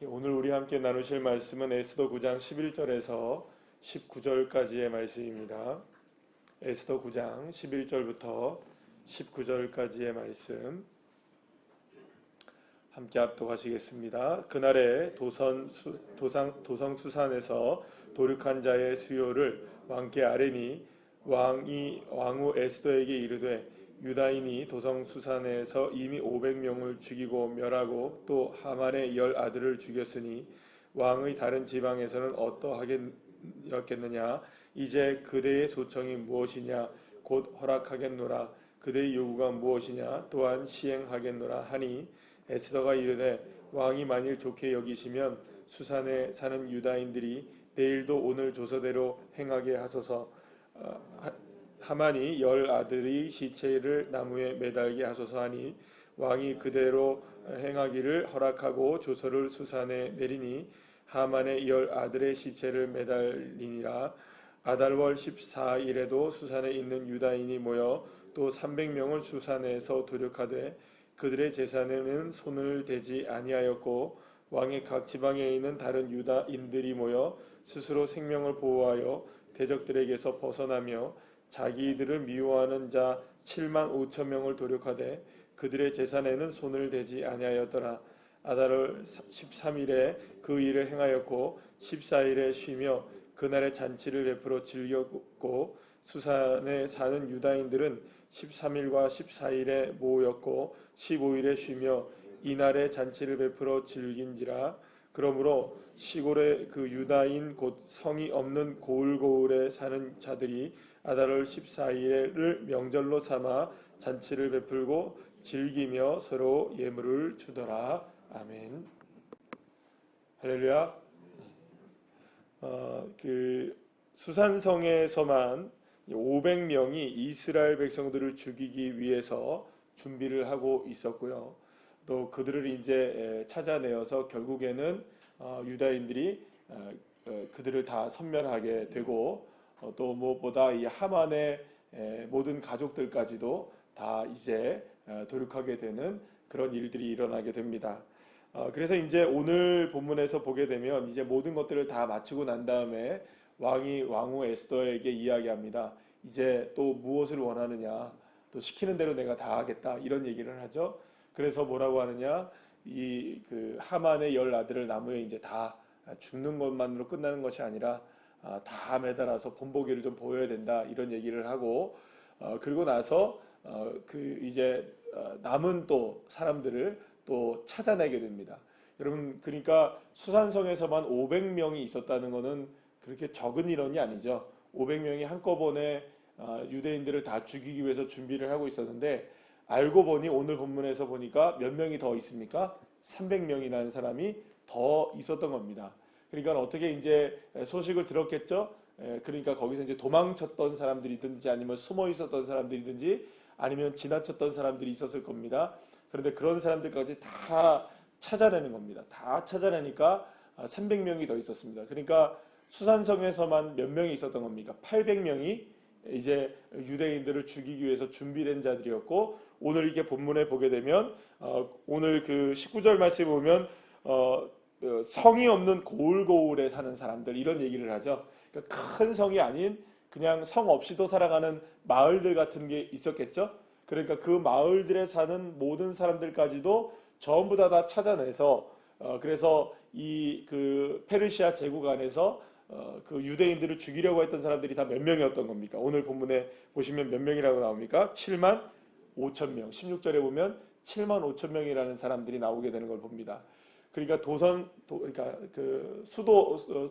오늘 우리 함께 나누실 말씀은 에스더 9장 11절에서 19절까지의 말씀입니다. 에스더 9장 11절부터 19절까지의 말씀 함께 합독하시겠습니다. 그날에 도성수산에서 도륙한 자의 수요를 왕께 아뢰니 왕후 에스더에게 이르되 유다인이 도성수산에서 이미 500명을 죽이고 멸하고 또 하만의 10 아들을 죽였으니 왕의 다른 지방에서는 어떠하겠느냐. 이제 그대의 소청이 무엇이냐. 곧 허락하겠노라. 그대의 요구가 무엇이냐. 또한 시행하겠노라 하니 에스더가 이르되 왕이 만일 좋게 여기시면 수산에 사는 유다인들이 내일도 오늘 조서대로 행하게 하소서. 하만이 10 아들의 시체를 나무에 매달게 하소서 하니 왕이 그대로 행하기를 허락하고 조서를 수산에 내리니 하만의 10 아들의 시체를 매달리니라. 아달월 14일에도 수산에 있는 유다인이 모여 또 300명을 수산에서 도륙하되 그들의 재산에는 손을 대지 아니하였고 왕의 각 지방에 있는 다른 유다인들이 모여 스스로 생명을 보호하여 대적들에게서 벗어나며 자기들을 미워하는 자 7만 5천 명을 도륙하되 그들의 재산에는 손을 대지 아니하였더라. 아달월 13일에 그 일을 행하였고 14일에 쉬며 그날의 잔치를 베풀어 즐겼고 수산에 사는 유다인들은 13일과 14일에 모였고 15일에 쉬며 이날의 잔치를 베풀어 즐긴지라. 그러므로 시골의 그 유다인 곧 성이 없는 고을고을에 사는 자들이 아달월 14일을 명절로 삼아 잔치를 베풀고 즐기며 서로 예물을 주더라. 아멘. 할렐루야. 그 수산성에서만 500명이 이스라엘 백성들을 죽이기 위해서 준비를 하고 있었고요. 또 그들을 이제 찾아내어서 결국에는 유다인들이 그들을 다 섬멸하게 되고 또 무엇보다 이 하만의 모든 가족들까지도 다 이제 도륙하게 되는 그런 일들이 일어나게 됩니다. 그래서 이제 오늘 본문에서 보게 되면 이제 모든 것들을 다 마치고 난 다음에 왕이 왕후 에스더에게 이야기합니다. 이제 또 무엇을 원하느냐, 또 시키는 대로 내가 다 하겠다, 이런 얘기를 하죠. 그래서 뭐라고 하느냐, 이 그 하만의 10 아들을 나무에 이제 다 죽는 것만으로 끝나는 것이 아니라 다 매달아서 본보기를 좀 보여야 된다, 이런 얘기를 하고 그리고 나서 그 이제 남은 또 사람들을 또 찾아내게 됩니다. 여러분, 그러니까 수산성에서만 500명이 있었다는 것은 그렇게 적은 인원이 아니죠. 500명이 한꺼번에 유대인들을 다 죽이기 위해서 준비를 하고 있었는데 알고 보니 오늘 본문에서 보니까 몇 명이 더 있습니까? 300명이라는 사람이 더 있었던 겁니다. 그러니까 어떻게 이제 소식을 들었겠죠? 그러니까 거기서 이제 도망쳤던 사람들이든지 아니면 숨어 있었던 사람들이든지 아니면 지나쳤던 사람들이 있었을 겁니다. 그런데 그런 사람들까지 다 찾아내는 겁니다. 다 찾아내니까 300명이 더 있었습니다. 그러니까 수산성에서만 몇 명이 있었던 겁니까? 800명이 이제 유대인들을 죽이기 위해서 준비된 자들이었고, 오늘 이게 본문에 보게 되면 오늘 그 19절 말씀에 보면 성이 없는 고을고을에 사는 사람들, 이런 얘기를 하죠. 그러니까 큰 성이 아닌 그냥 성 없이도 살아가는 마을들 같은 게 있었겠죠. 그러니까 그 마을들에 사는 모든 사람들까지도 전부 다 찾아내서 그래서 이 그 페르시아 제국 안에서 그 유대인들을 죽이려고 했던 사람들이 다 몇 명이었던 겁니까? 오늘 본문에 보시면 몇 명이라고 나옵니까? 7만 5천 명. 16절에 보면 7만 5천 명이라는 사람들이 나오게 되는 걸 봅니다. 그러니까 그러니까 그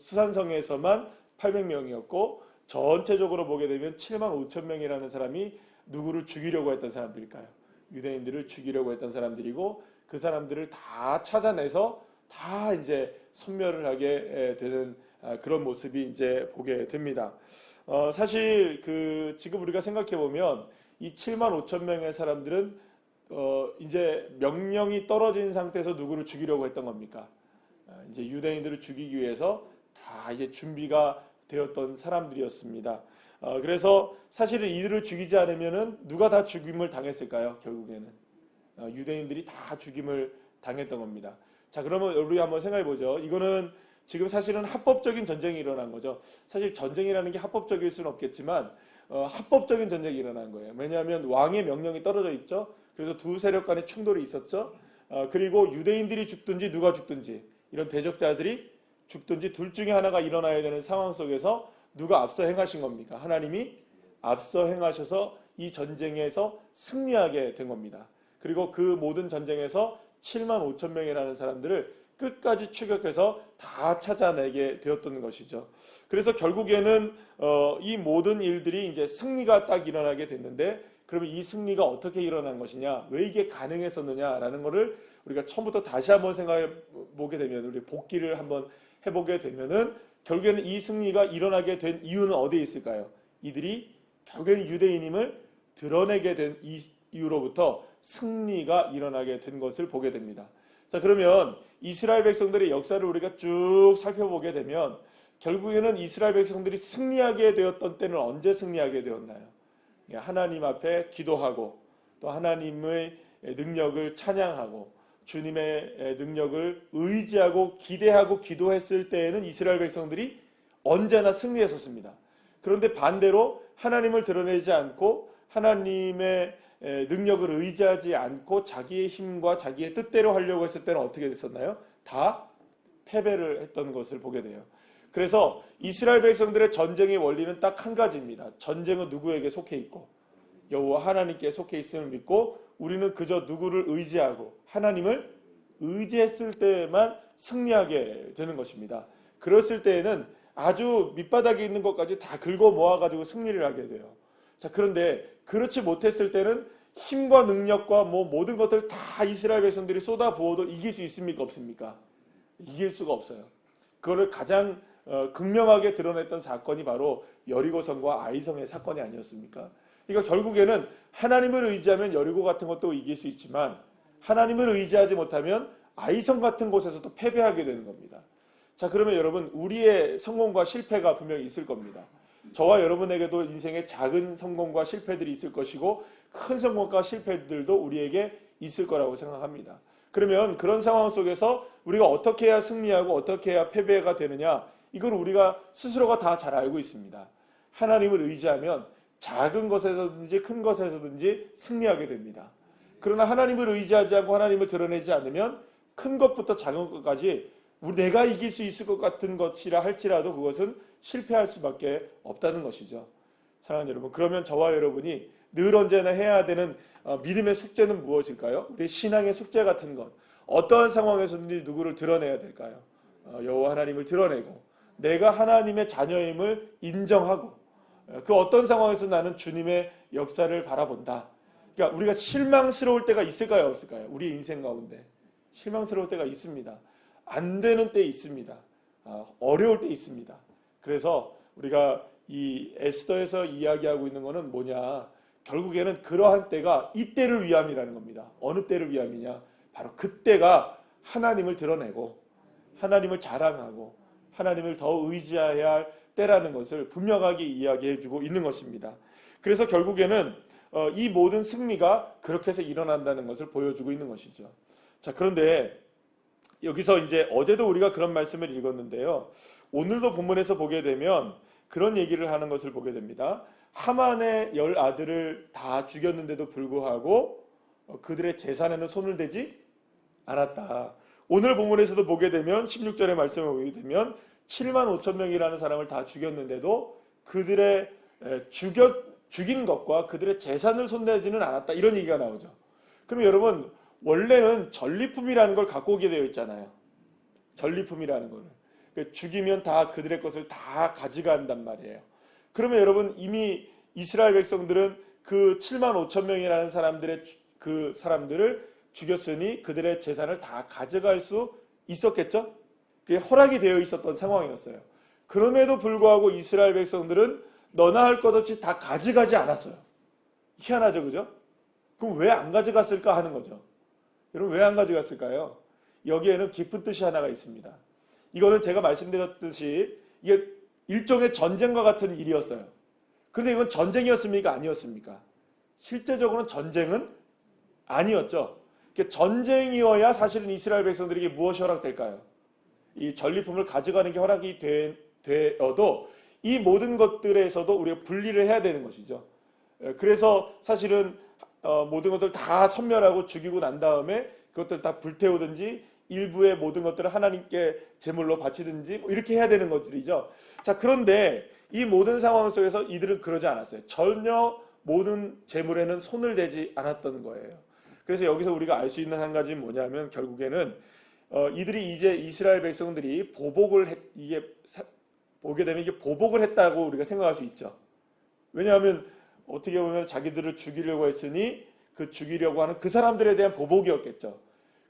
수산성에서만 800명이었고 전체적으로 보게 되면 7만 5천 명이라는 사람이 누구를 죽이려고 했던 사람들일까요? 유대인들을 죽이려고 했던 사람들이고, 그 사람들을 다 찾아내서 다 이제 섬멸을 하게 되는 그런 모습이 이제 보게 됩니다. 사실 그 지금 우리가 생각해 보면 이 7만 5천 명의 사람들은 이제 명령이 떨어진 상태에서 누구를 죽이려고 했던 겁니까? 이제 유대인들을 죽이기 위해서 다 이제 준비가 되었던 사람들이었습니다. 그래서 사실은 이들을 죽이지 않으면은 누가 다 죽임을 당했을까요? 결국에는 유대인들이 다 죽임을 당했던 겁니다. 자, 그러면 우리 한번 생각해 보죠. 이거는 지금 사실은 합법적인 전쟁이 일어난 거죠. 사실 전쟁이라는 게 합법적일 수는 없겠지만 합법적인 전쟁이 일어난 거예요. 왜냐하면 왕의 명령이 떨어져 있죠. 그래서 두 세력 간의 충돌이 있었죠. 그리고 유대인들이 죽든지 누가 죽든지 이런 대적자들이 죽든지 둘 중에 하나가 일어나야 되는 상황 속에서 누가 앞서 행하신 겁니까? 하나님이 앞서 행하셔서 이 전쟁에서 승리하게 된 겁니다. 그리고 그 모든 전쟁에서 7만 5천 명이라는 사람들을 끝까지 추격해서 다 찾아내게 되었던 것이죠. 그래서 결국에는 이 모든 일들이 이제 승리가 딱 일어나게 됐는데, 그러면 이 승리가 어떻게 일어난 것이냐, 왜 이게 가능했었느냐라는 것을 우리가 처음부터 다시 한번 생각해 보게 되면, 우리 복기를 한번 해보게 되면은 결국에는 이 승리가 일어나게 된 이유는 어디에 있을까요? 이들이 결국에는 유대인임을 드러내게 된 이유로부터 승리가 일어나게 된 것을 보게 됩니다. 자, 그러면 이스라엘 백성들의 역사를 우리가 쭉 살펴보게 되면 결국에는 이스라엘 백성들이 승리하게 되었던 때는 언제 승리하게 되었나요? 하나님 앞에 기도하고 또 하나님의 능력을 찬양하고 주님의 능력을 의지하고 기대하고 기도했을 때에는 이스라엘 백성들이 언제나 승리했었습니다. 그런데 반대로 하나님을 드러내지 않고 하나님의 능력을 의지하지 않고 자기의 힘과 자기의 뜻대로 하려고 했을 때는 어떻게 됐었나요? 다 패배를 했던 것을 보게 돼요. 그래서 이스라엘 백성들의 전쟁의 원리는 딱 한 가지입니다. 전쟁은 누구에게 속해 있고 여호와 하나님께 속해 있음을 믿고 우리는 그저 누구를 의지하고 하나님을 의지했을 때만 승리하게 되는 것입니다. 그랬을 때에는 아주 밑바닥에 있는 것까지 다 긁어 모아가지고 승리를 하게 돼요. 자, 그런데 그렇지 못했을 때는 힘과 능력과 모든 것들 다 이스라엘 백성들이 쏟아부어도 이길 수 있습니까? 없습니까? 이길 수가 없어요. 그거를 가장 극명하게 드러냈던 사건이 바로 여리고성과 아이성의 사건이 아니었습니까? 그러니까 결국에는 하나님을 의지하면 여리고 같은 것도 이길 수 있지만 하나님을 의지하지 못하면 아이성 같은 곳에서도 패배하게 되는 겁니다. 자, 그러면 여러분, 우리의 성공과 실패가 분명히 있을 겁니다. 저와 여러분에게도 인생의 작은 성공과 실패들이 있을 것이고 큰 성공과 실패들도 우리에게 있을 거라고 생각합니다. 그러면 그런 상황 속에서 우리가 어떻게 해야 승리하고 어떻게 해야 패배가 되느냐, 이걸 우리가 스스로가 다 잘 알고 있습니다. 하나님을 의지하면 작은 것에서든지 큰 것에서든지 승리하게 됩니다. 그러나 하나님을 의지하지 않고 하나님을 드러내지 않으면 큰 것부터 작은 것까지 내가 이길 수 있을 것 같은 것이라 할지라도 그것은 실패할 수밖에 없다는 것이죠. 사랑하는 여러분, 그러면 저와 여러분이 늘 언제나 해야 되는 믿음의 숙제는 무엇일까요? 우리 신앙의 숙제 같은 것, 어떠한 상황에서든지 누구를 드러내야 될까요? 여호와 하나님을 드러내고 내가 하나님의 자녀임을 인정하고 그 어떤 상황에서 나는 주님의 역사를 바라본다. 그러니까 우리가 실망스러울 때가 있을까요? 없을까요? 우리 인생 가운데 실망스러울 때가 있습니다. 안 되는 때 있습니다. 어려울 때 있습니다. 그래서 우리가 이 에스더에서 이야기하고 있는 것은 뭐냐? 결국에는 그러한 때가 이때를 위함이라는 겁니다. 어느 때를 위함이냐? 바로 그때가 하나님을 드러내고 하나님을 자랑하고 하나님을 더 의지해야 할 때라는 것을 분명하게 이야기해주고 있는 것입니다. 그래서 결국에는 이 모든 승리가 그렇게 해서 일어난다는 것을 보여주고 있는 것이죠. 자, 그런데 여기서 이제 어제도 우리가 그런 말씀을 읽었는데요. 오늘도 본문에서 보게 되면 그런 얘기를 하는 것을 보게 됩니다. 하만의 10 아들을 다 죽였는데도 불구하고 그들의 재산에는 손을 대지 않았다. 오늘 본문에서도 보게 되면 16절의 말씀을 보게 되면 7만 5천 명이라는 사람을 다 죽였는데도 그들의 죽인 것과 그들의 재산을 손대지는 않았다. 이런 얘기가 나오죠. 그럼 여러분, 원래는 전리품이라는 걸 갖고 오게 되어 있잖아요. 전리품이라는 거를. 죽이면 다 그들의 것을 다 가져간단 말이에요. 그러면 여러분, 이미 이스라엘 백성들은 그 7만 5천 명이라는 그 사람들을 죽였으니 그들의 재산을 다 가져갈 수 있었겠죠? 그게 허락이 되어 있었던 상황이었어요. 그럼에도 불구하고 이스라엘 백성들은 너나 할 것 없이 다 가져가지 않았어요. 희한하죠, 그죠? 그럼 왜 안 가져갔을까 하는 거죠. 여러분, 왜 안 가져갔을까요? 여기에는 깊은 뜻이 하나가 있습니다. 이거는 제가 말씀드렸듯이 이게 일종의 전쟁과 같은 일이었어요. 그런데 이건 전쟁이었습니까? 아니었습니까? 실제적으로는 전쟁은 아니었죠. 전쟁이어야 사실은 이스라엘 백성들에게 무엇이 허락될까요? 이 전리품을 가져가는 게 허락이 되어도 이 모든 것들에서도 우리가 분리를 해야 되는 것이죠. 그래서 사실은 모든 것들 다 섬멸하고 죽이고 난 다음에 그것들 다 불태우든지 일부의 모든 것들을 하나님께 제물로 바치든지 뭐 이렇게 해야 되는 것들이죠. 자, 그런데 이 모든 상황 속에서 이들은 그러지 않았어요. 전혀 모든 제물에는 손을 대지 않았던 거예요. 그래서 여기서 우리가 알 수 있는 한 가지는 뭐냐면 결국에는 이들이 이제 이스라엘 백성들이 보게 되면 이게 보복을 했다고 우리가 생각할 수 있죠. 왜냐하면 어떻게 보면 자기들을 죽이려고 했으니 그 죽이려고 하는 그 사람들에 대한 보복이었겠죠.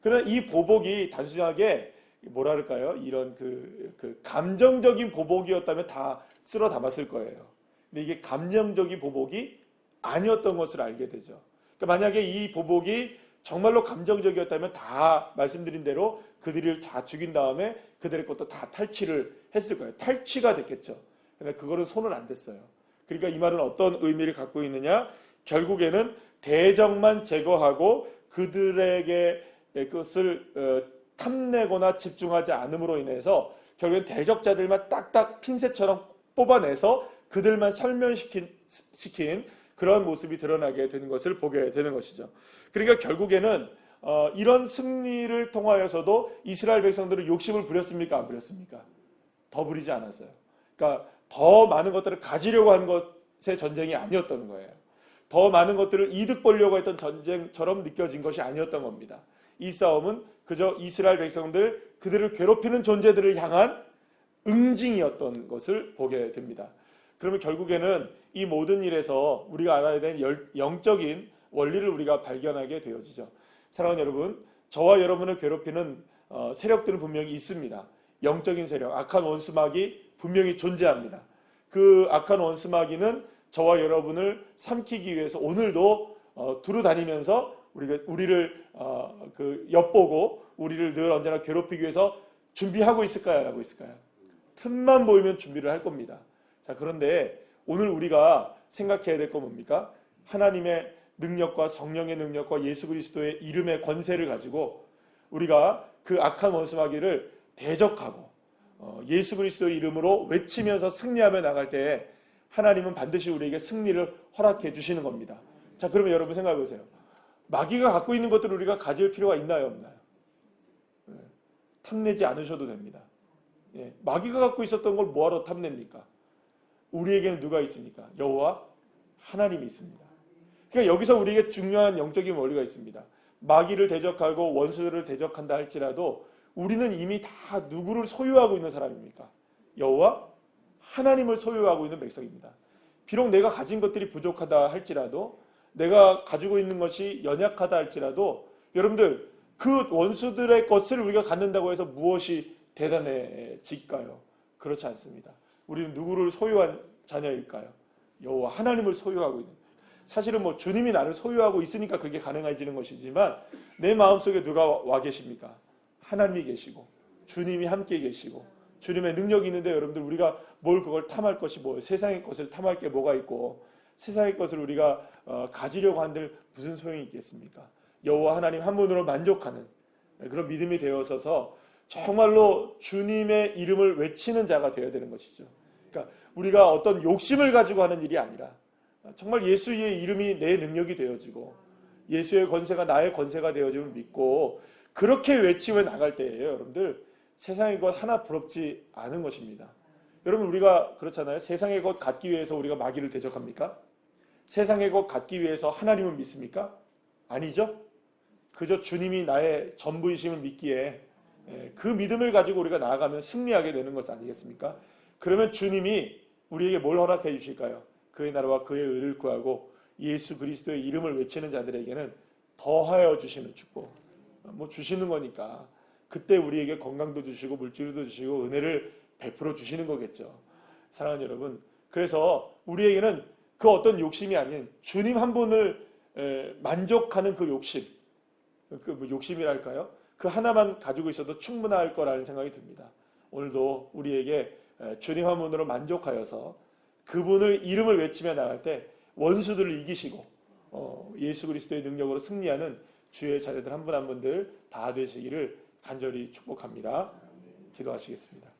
그러나 이 보복이 단순하게 뭐랄까요? 이런 그 감정적인 보복이었다면 다 쓸어 담았을 거예요. 근데 이게 감정적인 보복이 아니었던 것을 알게 되죠. 그러니까 만약에 이 보복이 정말로 감정적이었다면 다 말씀드린 대로 그들을 다 죽인 다음에 그들의 것도 다 탈취를 했을 거예요. 탈취가 됐겠죠. 근데 그거는 손을 안 댔어요. 그러니까 이 말은 어떤 의미를 갖고 있느냐? 결국에는 대적만 제거하고 그들에게 그것을 탐내거나 집중하지 않음으로 인해서 결국엔 대적자들만 딱딱 핀셋처럼 뽑아내서 그들만 설면시킨 그런 모습이 드러나게 되는 것을 보게 되는 것이죠. 그러니까 결국에는 이런 승리를 통하여서도 이스라엘 백성들은 욕심을 부렸습니까? 안 부렸습니까? 더 부리지 않았어요. 그러니까 더 많은 것들을 가지려고 하는 것의 전쟁이 아니었던 거예요. 더 많은 것들을 이득 보려고 했던 전쟁처럼 느껴진 것이 아니었던 겁니다. 이 싸움은 그저 이스라엘 백성들, 그들을 괴롭히는 존재들을 향한 응징이었던 것을 보게 됩니다. 그러면 결국에는 이 모든 일에서 우리가 알아야 되는 영적인 원리를 우리가 발견하게 되어지죠. 사랑하는 여러분, 저와 여러분을 괴롭히는 세력들은 분명히 있습니다. 영적인 세력, 악한 원수마귀 분명히 존재합니다. 그 악한 원수마귀는 저와 여러분을 삼키기 위해서 오늘도 두루 다니면서 우리를 엿보고 우리를 늘 언제나 괴롭히기 위해서 준비하고 있을까요? 안 하고 있을까요? 틈만 보이면 준비를 할 겁니다. 자, 그런데 오늘 우리가 생각해야 될 건 뭡니까? 하나님의 능력과 성령의 능력과 예수 그리스도의 이름의 권세를 가지고 우리가 그 악한 원수마귀를 대적하고 예수 그리스도의 이름으로 외치면서 승리하며 나갈 때에 하나님은 반드시 우리에게 승리를 허락해 주시는 겁니다. 자, 그러면 여러분 생각해 보세요. 마귀가 갖고 있는 것들을 우리가 가질 필요가 있나요, 없나요? 탐내지 않으셔도 됩니다. 마귀가 갖고 있었던 걸 뭐하러 탐냅니까? 우리에게는 누가 있습니까? 여호와 하나님이 있습니다. 그러니까 여기서 우리에게 중요한 영적인 원리가 있습니다. 마귀를 대적하고 원수들을 대적한다 할지라도 우리는 이미 다 누구를 소유하고 있는 사람입니까? 여호와 하나님을 소유하고 있는 백성입니다. 비록 내가 가진 것들이 부족하다 할지라도 내가 가지고 있는 것이 연약하다 할지라도 여러분들 그 원수들의 것을 우리가 갖는다고 해서 무엇이 대단해질까요? 그렇지 않습니다. 우리는 누구를 소유한 자녀일까요? 여호와 하나님을 소유하고 있는. 사실은 뭐 주님이 나를 소유하고 있으니까 그게 가능해지는 것이지만 내 마음속에 누가 와 계십니까? 하나님이 계시고 주님이 함께 계시고 주님의 능력이 있는데 여러분들 우리가 뭘 그걸 탐할 것이 뭐예요? 세상의 것을 탐할 게 뭐가 있고 세상의 것을 우리가 가지려고 한들 무슨 소용이 있겠습니까? 여호와 하나님 한 분으로 만족하는 그런 믿음이 되어서서 정말로 주님의 이름을 외치는 자가 되어야 되는 것이죠. 그러니까 우리가 어떤 욕심을 가지고 하는 일이 아니라 정말 예수의 이름이 내 능력이 되어지고 예수의 권세가 나의 권세가 되어짐을 믿고 그렇게 외치며 나갈 때예요. 여러분들 세상의 것 하나 부럽지 않은 것입니다. 여러분 우리가 그렇잖아요. 세상의 것 갖기 위해서 우리가 마귀를 대적합니까? 세상의 것 갖기 위해서 하나님을 믿습니까? 아니죠. 그저 주님이 나의 전부이심을 믿기에 그 믿음을 가지고 우리가 나아가면 승리하게 되는 것 아니겠습니까? 그러면 주님이 우리에게 뭘 허락해 주실까요? 그의 나라와 그의 의를 구하고 예수 그리스도의 이름을 외치는 자들에게는 더하여 주시는 축복. 뭐 주시는 거니까 그때 우리에게 건강도 주시고 물질도 주시고 은혜를 베풀어 주시는 거겠죠. 사랑하는 여러분, 그래서 우리에게는 그 어떤 욕심이 아닌 주님 한 분을 만족하는 그 욕심, 그 욕심이랄까요? 그 하나만 가지고 있어도 충분할 거라는 생각이 듭니다. 오늘도 우리에게 주님 한 분으로 만족하여서 그분을 이름을 외치며 나갈 때 원수들을 이기시고 예수 그리스도의 능력으로 승리하는 주의 자녀들 한 분 한 분들 다 되시기를 간절히 축복합니다. 기도하시겠습니다.